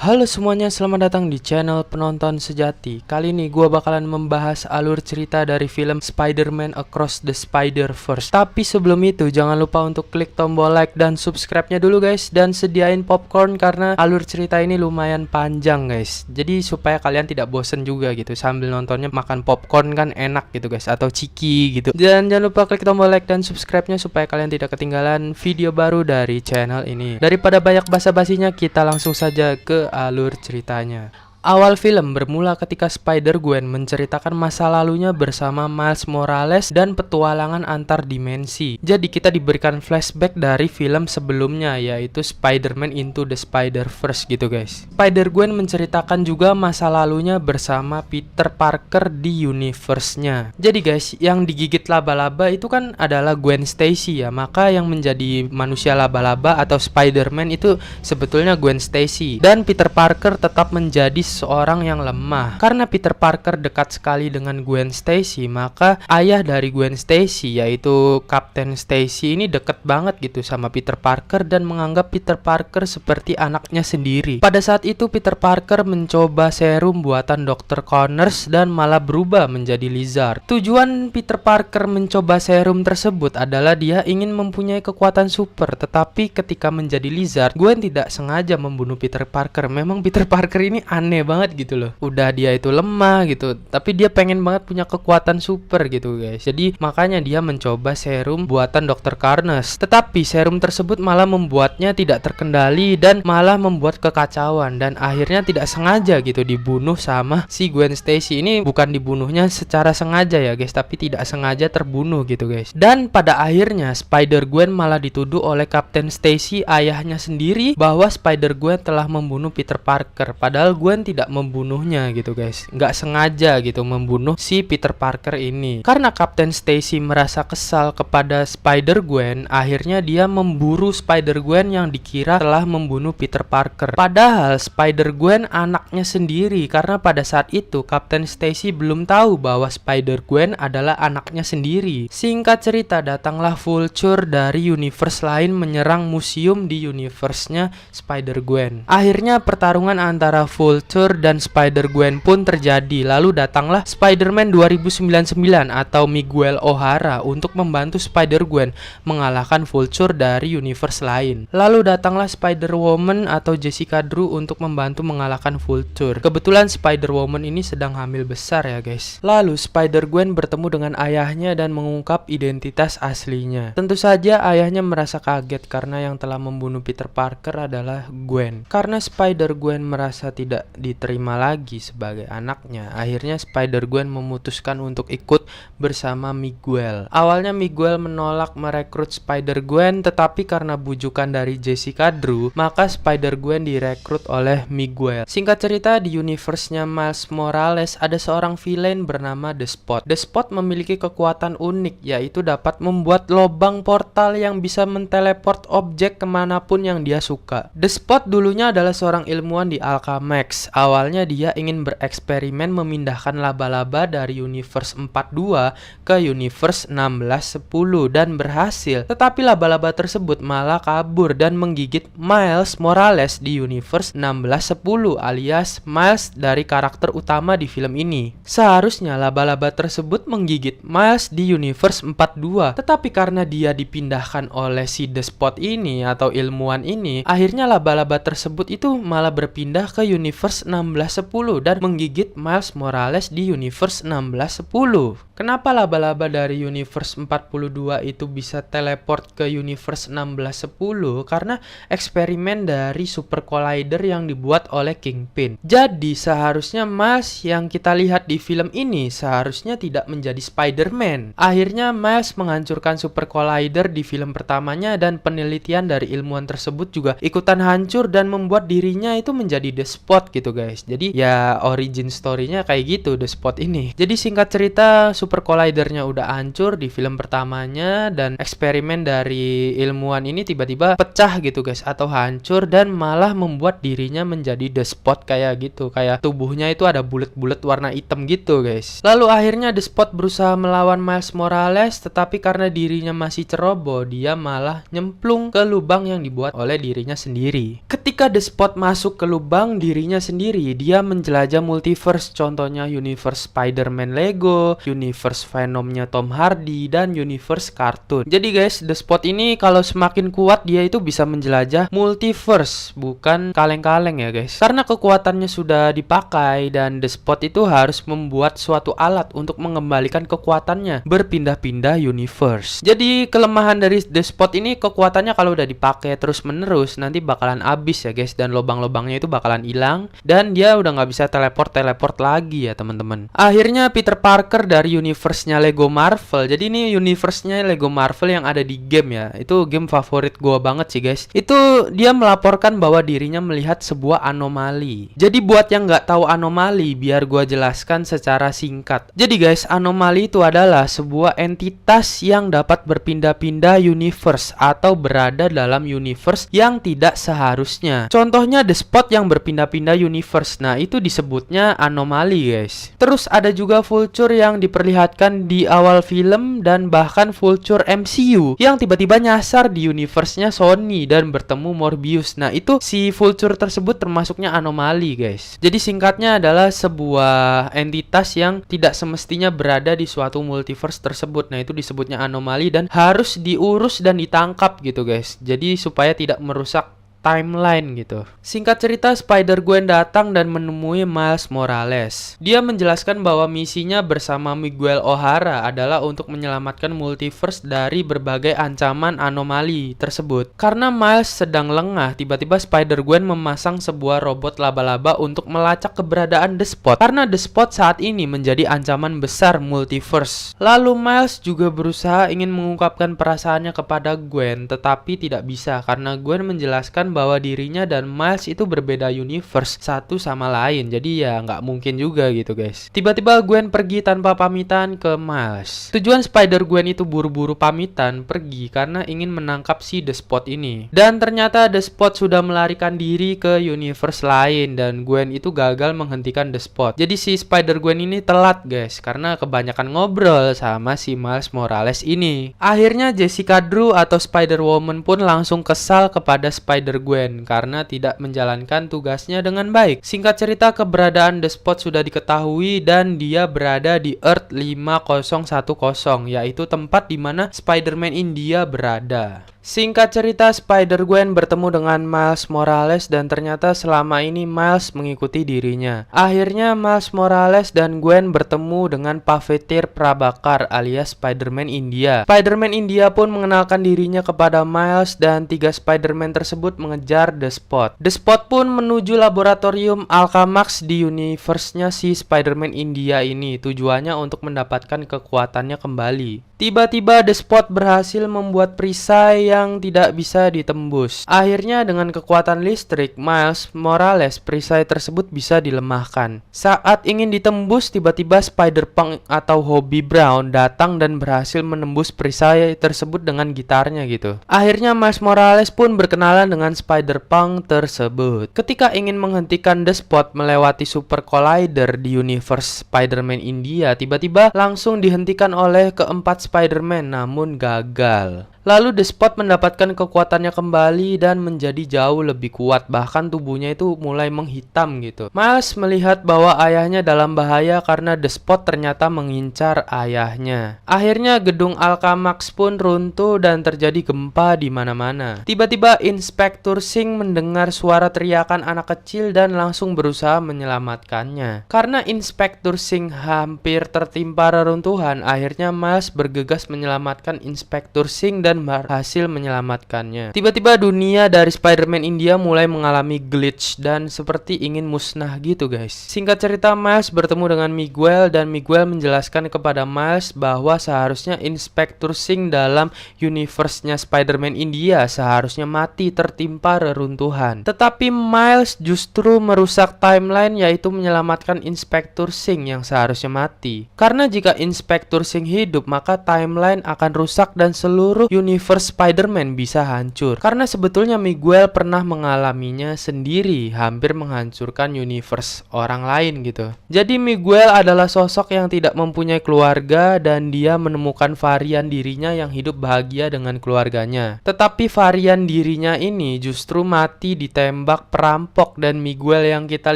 Halo semuanya, selamat datang di channel Penonton Sejati. Kali ini gue bakalan membahas alur cerita dari film Spider-Man Across the Spider-Verse. Tapi sebelum itu, jangan lupa untuk klik tombol like dan subscribe-nya dulu guys. Dan sediain popcorn karena alur cerita ini lumayan panjang guys. Jadi supaya kalian tidak bosen juga gitu. Sambil nontonnya makan popcorn kan enak gitu guys. Atau ciki gitu. Dan jangan lupa klik tombol like dan subscribe-nya supaya kalian tidak ketinggalan video baru dari channel ini. Daripada banyak basa-basinya, kita langsung saja ke alur ceritanya. Awal film bermula ketika Spider-Gwen menceritakan masa lalunya bersama Miles Morales dan petualangan antar dimensi. Jadi kita diberikan flashback dari film sebelumnya, yaitu Spider-Man Into the Spider-Verse gitu guys. Spider-Gwen menceritakan juga masa lalunya bersama Peter Parker di universe-nya. Jadi guys, yang digigit laba-laba itu kan adalah Gwen Stacy ya. Maka yang menjadi manusia laba-laba atau Spider-Man itu sebetulnya Gwen Stacy. Dan Peter Parker tetap menjadi seorang yang lemah. Karena Peter Parker dekat sekali dengan Gwen Stacy, maka ayah dari Gwen Stacy yaitu Kapten Stacy ini deket banget gitu sama Peter Parker dan menganggap Peter Parker seperti anaknya sendiri. Pada saat itu Peter Parker mencoba serum buatan Dr. Connors dan malah berubah menjadi lizard. Tujuan Peter Parker mencoba serum tersebut adalah dia ingin mempunyai kekuatan super, tetapi ketika menjadi lizard, Gwen tidak sengaja membunuh Peter Parker. Memang Peter Parker ini aneh banget gitu loh. Udah dia itu lemah gitu, tapi dia pengen banget punya kekuatan super gitu guys. Jadi makanya dia mencoba serum buatan Dr. Connors. Tetapi serum tersebut malah membuatnya tidak terkendali dan malah membuat kekacauan, dan akhirnya tidak sengaja gitu dibunuh sama si Gwen Stacy. Ini bukan dibunuhnya secara sengaja ya guys, tapi tidak sengaja terbunuh gitu guys. Dan pada akhirnya Spider-Gwen malah dituduh oleh Kapten Stacy, ayahnya sendiri, bahwa Spider-Gwen telah membunuh Peter Parker. Padahal Gwen tidak membunuhnya gitu guys, nggak sengaja gitu membunuh si Peter Parker ini. Karena Kapten Stacy merasa kesal kepada Spider-Gwen, akhirnya dia memburu Spider-Gwen yang dikira telah membunuh Peter Parker. Padahal Spider-Gwen anaknya sendiri, karena pada saat itu Kapten Stacy belum tahu bahwa Spider-Gwen adalah anaknya sendiri. Singkat cerita, datanglah Vulture dari universe lain menyerang museum di universe-nya Spider-Gwen. Akhirnya pertarungan antara Vulture dan Spider-Gwen pun terjadi. Lalu datanglah Spider-Man 2099 atau Miguel O'Hara untuk membantu Spider-Gwen mengalahkan Vulture dari universe lain. Lalu datanglah Spider-Woman atau Jessica Drew untuk membantu mengalahkan Vulture. Kebetulan Spider-Woman ini sedang hamil besar ya guys. Lalu Spider-Gwen bertemu dengan ayahnya dan mengungkap identitas aslinya. Tentu saja ayahnya merasa kaget karena yang telah membunuh Peter Parker adalah Gwen. Karena Spider-Gwen merasa tidak diterima lagi sebagai anaknya, akhirnya Spider-Gwen memutuskan untuk ikut bersama Miguel. Awalnya Miguel menolak merekrut Spider-Gwen, tetapi karena bujukan dari Jessica Drew, maka Spider-Gwen direkrut oleh Miguel. Singkat cerita, di universe-nya Miles Morales ada seorang villain bernama The Spot. The Spot memiliki kekuatan unik, yaitu dapat membuat lubang portal yang bisa menteleport objek kemanapun yang dia suka. The Spot dulunya adalah seorang ilmuwan di Alchemax. Awalnya dia ingin bereksperimen memindahkan laba-laba dari universe 42 ke universe 1610 dan berhasil. Tetapi laba-laba tersebut malah kabur dan menggigit Miles Morales di universe 1610 alias Miles dari karakter utama di film ini. Seharusnya laba-laba tersebut menggigit Miles di universe 42, tetapi karena dia dipindahkan oleh si The Spot ini atau ilmuwan ini, akhirnya laba-laba tersebut itu malah berpindah ke universe 1610 dan menggigit Miles Morales di universe 1610. Kenapa laba-laba dari universe 42 itu bisa teleport ke universe 1610? Karena eksperimen dari Super Collider yang dibuat oleh Kingpin. Jadi seharusnya Miles yang kita lihat di film ini seharusnya tidak menjadi Spider-Man. Akhirnya Miles menghancurkan Super Collider di film pertamanya, dan penelitian dari ilmuwan tersebut juga ikutan hancur dan membuat dirinya itu menjadi The Spot gitu guys. Jadi ya origin story-nya kayak gitu The Spot ini. Jadi singkat cerita, Super Collider-nya udah hancur di film pertamanya, dan eksperimen dari ilmuwan ini tiba-tiba pecah gitu guys, atau hancur, dan malah membuat dirinya menjadi The Spot kayak gitu. Kayak tubuhnya itu ada bulet-bulet warna hitam gitu guys. Lalu akhirnya The Spot berusaha melawan Miles Morales, tetapi karena dirinya masih ceroboh, dia malah nyemplung ke lubang yang dibuat oleh dirinya sendiri. Ketika The Spot masuk ke lubang dirinya sendiri, dia menjelajah multiverse, contohnya universe Spider-Man Lego, universe Venomnya Tom Hardy, dan universe kartun. Jadi guys, The Spot ini kalau semakin kuat dia itu bisa menjelajah multiverse, bukan kaleng-kaleng ya guys. Karena kekuatannya sudah dipakai, dan The Spot itu harus membuat suatu alat untuk mengembalikan kekuatannya berpindah-pindah universe. Jadi kelemahan dari The Spot ini, kekuatannya kalau udah dipakai terus-menerus nanti bakalan habis ya guys, dan lubang-lubangnya itu bakalan hilang, dan dia udah nggak bisa teleport lagi ya teman-teman. Akhirnya Peter Parker dari universe-nya Lego Marvel. Jadi ini universe-nya Lego Marvel yang ada di game ya. Itu game favorit gua banget sih guys. Itu dia melaporkan bahwa dirinya melihat sebuah anomali. Jadi buat yang nggak tahu anomali, biar gua jelaskan secara singkat. Jadi guys, anomali itu adalah sebuah entitas yang dapat berpindah-pindah universe atau berada dalam universe yang tidak seharusnya. Contohnya The Spot yang berpindah-pindah universe. Nah, itu disebutnya anomali guys. Terus ada juga Vulture yang diperlihatkan di awal film, dan bahkan Vulture MCU yang tiba-tiba nyasar di universe-nya Sony dan bertemu Morbius. Nah, itu si Vulture tersebut termasuknya anomali guys. Jadi singkatnya adalah sebuah entitas yang tidak semestinya berada di suatu multiverse tersebut. Nah, itu disebutnya anomali dan harus diurus dan ditangkap gitu guys. Jadi supaya tidak merusak timeline gitu. Singkat cerita, Spider-Gwen datang dan menemui Miles Morales. Dia menjelaskan bahwa misinya bersama Miguel O'Hara adalah untuk menyelamatkan multiverse dari berbagai ancaman anomali tersebut. Karena Miles sedang lengah, tiba-tiba Spider-Gwen memasang sebuah robot laba-laba untuk melacak keberadaan The Spot. Karena The Spot saat ini menjadi ancaman besar multiverse. Lalu Miles juga berusaha ingin mengungkapkan perasaannya kepada Gwen, tetapi tidak bisa karena Gwen menjelaskan bahwa dirinya dan Miles itu berbeda universe satu sama lain. Jadi ya nggak mungkin juga gitu guys. Tiba-tiba Gwen pergi tanpa pamitan ke Miles. Tujuan Spider-Gwen itu buru-buru pamitan pergi karena ingin menangkap si The Spot ini. Dan ternyata The Spot sudah melarikan diri ke universe lain, dan Gwen itu gagal menghentikan The Spot. Jadi si Spider-Gwen ini telat guys karena kebanyakan ngobrol sama si Miles Morales ini. Akhirnya Jessica Drew atau Spider-Woman pun langsung kesal kepada Spider-Gwen karena tidak menjalankan tugasnya dengan baik. Singkat cerita, keberadaan The Spot sudah diketahui dan dia berada di Earth 5010, yaitu tempat di mana Spider-Man India berada. Singkat cerita, Spider-Gwen bertemu dengan Miles Morales dan ternyata selama ini Miles mengikuti dirinya. Akhirnya Miles Morales dan Gwen bertemu dengan Pavitr Prabhakar alias Spider-Man India. Spider-Man India pun mengenalkan dirinya kepada Miles dan tiga Spider-Man tersebut mengejar The Spot. The Spot pun menuju laboratorium Alchemax di universe-nya si Spider-Man India ini. Tujuannya untuk mendapatkan kekuatannya kembali. Tiba-tiba The Spot berhasil membuat perisai yang tidak bisa ditembus. Akhirnya dengan kekuatan listrik Miles Morales, perisai tersebut bisa dilemahkan. Saat ingin ditembus, tiba-tiba Spider-Punk atau Hobie Brown datang dan berhasil menembus perisai tersebut dengan gitarnya gitu. Akhirnya Miles Morales pun berkenalan dengan Spider-Punk tersebut. Ketika ingin menghentikan The Spot melewati Super Collider di universe Spider-Man India, tiba-tiba langsung dihentikan oleh keempat Spider-Man, namun gagal. Lalu The Spot mendapatkan kekuatannya kembali dan menjadi jauh lebih kuat, bahkan tubuhnya itu mulai menghitam gitu. Miles melihat bahwa ayahnya dalam bahaya karena The Spot ternyata mengincar ayahnya. Akhirnya gedung Alchemax pun runtuh dan terjadi gempa di mana-mana. Tiba-tiba Inspektur Singh mendengar suara teriakan anak kecil dan langsung berusaha menyelamatkannya. Karena Inspektur Singh hampir tertimpa reruntuhan, akhirnya Miles bergegas menyelamatkan Inspektur Singh dan dan berhasil menyelamatkannya. Tiba-tiba dunia dari Spider-Man India mulai mengalami glitch dan seperti ingin musnah gitu guys. Singkat cerita, Miles bertemu dengan Miguel dan Miguel menjelaskan kepada Miles bahwa seharusnya Inspektur Singh dalam universe-nya Spider-Man India seharusnya mati tertimpa reruntuhan. Tetapi Miles justru merusak timeline, yaitu menyelamatkan Inspektur Singh yang seharusnya mati. Karena jika Inspektur Singh hidup, maka timeline akan rusak dan seluruh universe Spider-Man bisa hancur. Karena sebetulnya Miguel pernah mengalaminya sendiri, hampir menghancurkan universe orang lain gitu. Jadi Miguel adalah sosok yang tidak mempunyai keluarga dan dia menemukan varian dirinya yang hidup bahagia dengan keluarganya. Tetapi varian dirinya ini justru mati ditembak perampok dan Miguel yang kita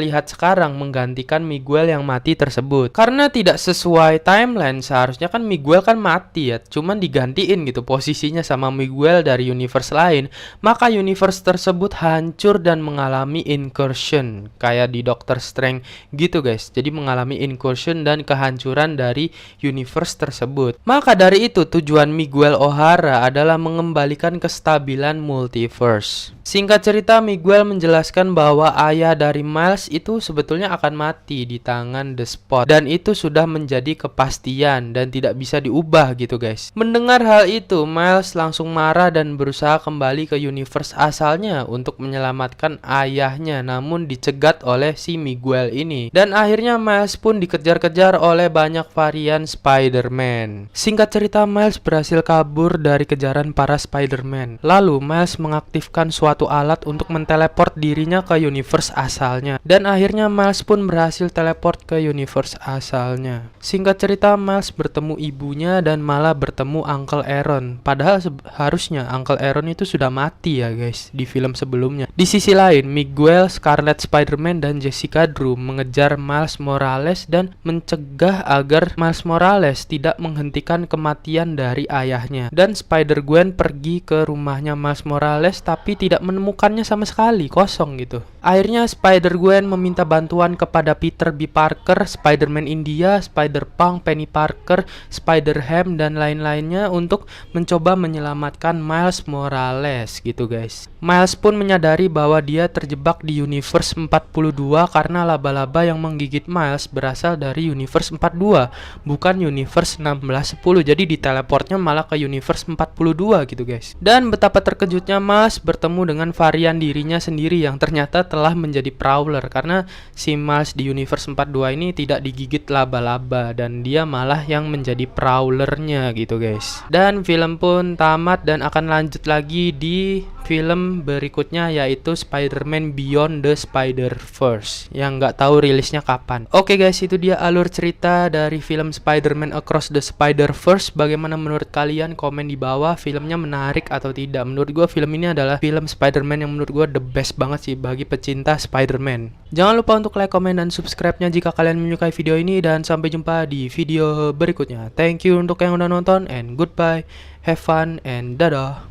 lihat sekarang menggantikan Miguel yang mati tersebut. Karena tidak sesuai timeline, seharusnya kan Miguel kan mati ya, cuman digantiin gitu posisinya sama Miguel dari universe lain. Maka universe tersebut hancur dan mengalami incursion kayak di Doctor Strange gitu guys. Jadi mengalami incursion dan kehancuran dari universe tersebut. Maka dari itu tujuan Miguel O'Hara adalah mengembalikan kestabilan multiverse. Singkat cerita, Miguel menjelaskan bahwa ayah dari Miles itu sebetulnya akan mati di tangan The Spot dan itu sudah menjadi kepastian dan tidak bisa diubah gitu guys. Mendengar hal itu, Miles langsung marah dan berusaha kembali ke universe asalnya untuk menyelamatkan ayahnya, namun dicegat oleh si Miguel ini. Dan akhirnya Miles pun dikejar-kejar oleh banyak varian Spider-Man. Singkat cerita, Miles berhasil kabur dari kejaran para Spider-Man. Lalu Miles mengaktifkan suatu alat untuk menteleport dirinya ke universe asalnya. Dan akhirnya Miles pun berhasil teleport ke universe asalnya. Singkat cerita, Miles bertemu ibunya dan malah bertemu Uncle Aaron. Padahal harusnya Uncle Aaron itu sudah mati ya guys di film sebelumnya. Di sisi lain, Miguel, Scarlet Spider-Man dan Jessica Drew mengejar Miles Morales dan mencegah agar Miles Morales tidak menghentikan kematian dari ayahnya. Dan Spider-Gwen pergi ke rumahnya Miles Morales tapi tidak menemukannya sama sekali, kosong gitu. Akhirnya Spider-Gwen meminta bantuan kepada Peter B. Parker, Spider-Man India, Spider-Punk, Penny Parker, Spider-Ham dan lain-lainnya untuk mencoba menyelamatkan Miles Morales gitu guys. Miles pun menyadari bahwa dia terjebak di universe 42 karena laba-laba yang menggigit Miles berasal dari universe 42, bukan universe 1610. Jadi diteleportnya malah ke universe 42 gitu guys. Dan betapa terkejutnya Miles bertemu dengan varian dirinya sendiri yang ternyata telah menjadi Prowler, karena si Miles di universe 42 ini tidak digigit laba-laba dan dia malah yang menjadi Prowlernya gitu guys. Dan film pun tamat dan akan lanjut lagi di film berikutnya, yaitu Spider-Man Beyond the Spider-Verse yang nggak tahu rilisnya kapan. Oke guys, itu dia alur cerita dari film Spider-Man Across the Spider-Verse. Bagaimana menurut kalian? Komen di bawah, filmnya menarik atau tidak. Menurut gue film ini adalah film Spider-Man yang menurut gue the best banget sih bagi pecinta Spider-Man. Jangan lupa untuk like, komen, dan subscribe-nya jika kalian menyukai video ini, dan sampai jumpa di video berikutnya. Thank you untuk yang udah nonton, and goodbye, have fun, and dadah.